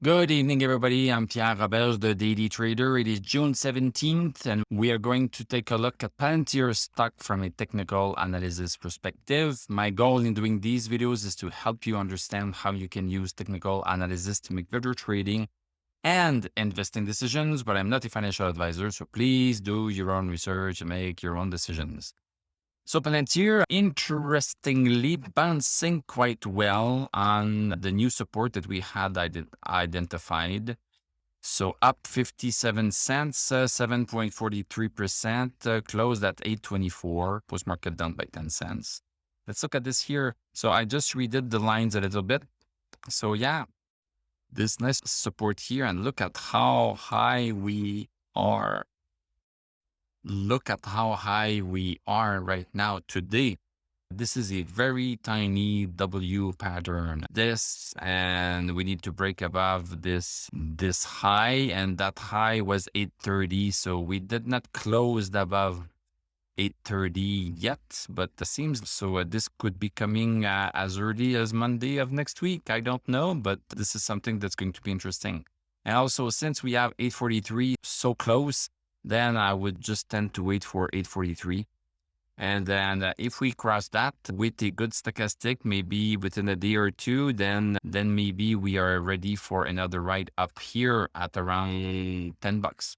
Good evening, everybody. I'm Pierre Robert, the Daily Trader. It is June 17th, and we are going to take a look at Palantir stock from a technical analysis perspective. My goal in doing these videos is to help you understand how you can use technical analysis to make better trading and investing decisions, but I'm not a financial advisor, so please do your own research and make your own decisions. So Palantir, interestingly, bouncing quite well on the new support that we had identified. So up 57 cents, 7.43%, closed at 824, post-market down by 10 cents. Let's look at this here. So I just redid the lines a little bit. So yeah, this nice support here, and look at how high we are. Look at how high we are right now today. This is a very tiny W pattern. And we need to break above this high, and that high was 830. So we did not close above 830 yet, but it seems so. This could be coming as early as Monday of next week. I don't know, but this is something that's going to be interesting. And also, since we have 843 so close, then I would just tend to wait for 843. And then if we cross that with a good stochastic, maybe within a day or two, then maybe we are ready for another ride up here at around $10.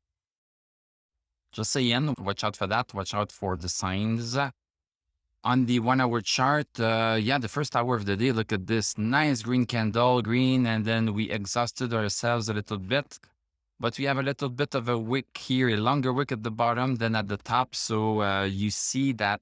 Just saying, watch out for that. Watch out for the signs. On the 1 hour chart, the first hour of the day, look at this nice green candle, green, and then we exhausted ourselves a little bit. But we have a little bit of a wick here, a longer wick at the bottom than at the top. So you see that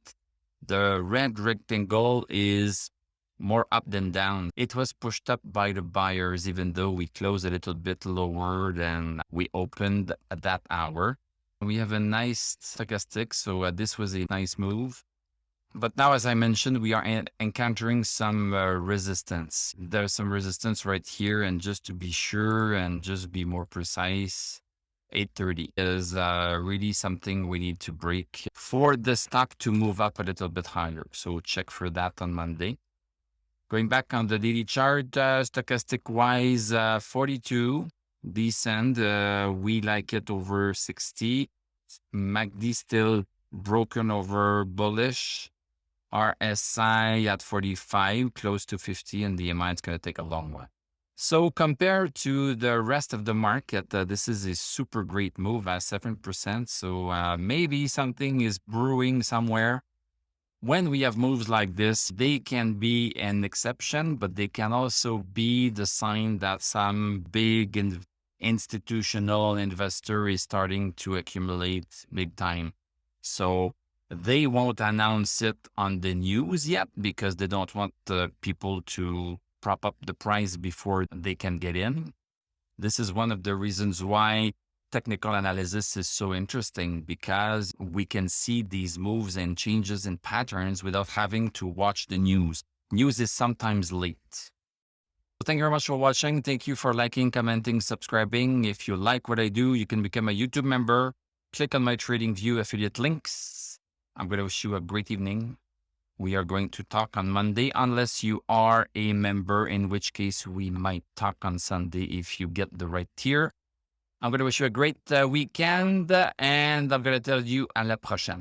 the red rectangle is more up than down. It was pushed up by the buyers, even though we closed a little bit lower than we opened at that hour. We have a nice stochastic, so this was a nice move. But now, as I mentioned, we are encountering some resistance. There's some resistance right here, and just to be sure and just be more precise, 830 is really something we need to break for the stock to move up a little bit higher. So check for that on Monday. Going back on the daily chart, stochastic-wise, 42, decent. We like it over 60. MACD still broken over bullish. RSI at 45, close to 50, and the MI is going to take a long one. So compared to the rest of the market, this is a super great move at 7%. So maybe something is brewing somewhere. When we have moves like this, they can be an exception, but they can also be the sign that some big institutional investor is starting to accumulate big time. So they won't announce it on the news yet because they don't want people to prop up the price before they can get in. This is one of the reasons why technical analysis is so interesting, because we can see these moves and changes in patterns without having to watch the news. News is sometimes late. So thank you very much for watching. Thank you for liking, commenting, subscribing. If you like what I do, you can become a YouTube member. Click on my TradingView affiliate links. I'm going to wish you a great evening. We are going to talk on Monday, unless you are a member, in which case we might talk on Sunday if you get the right tier. I'm going to wish you a great weekend, and I'm going to tell you à la prochaine.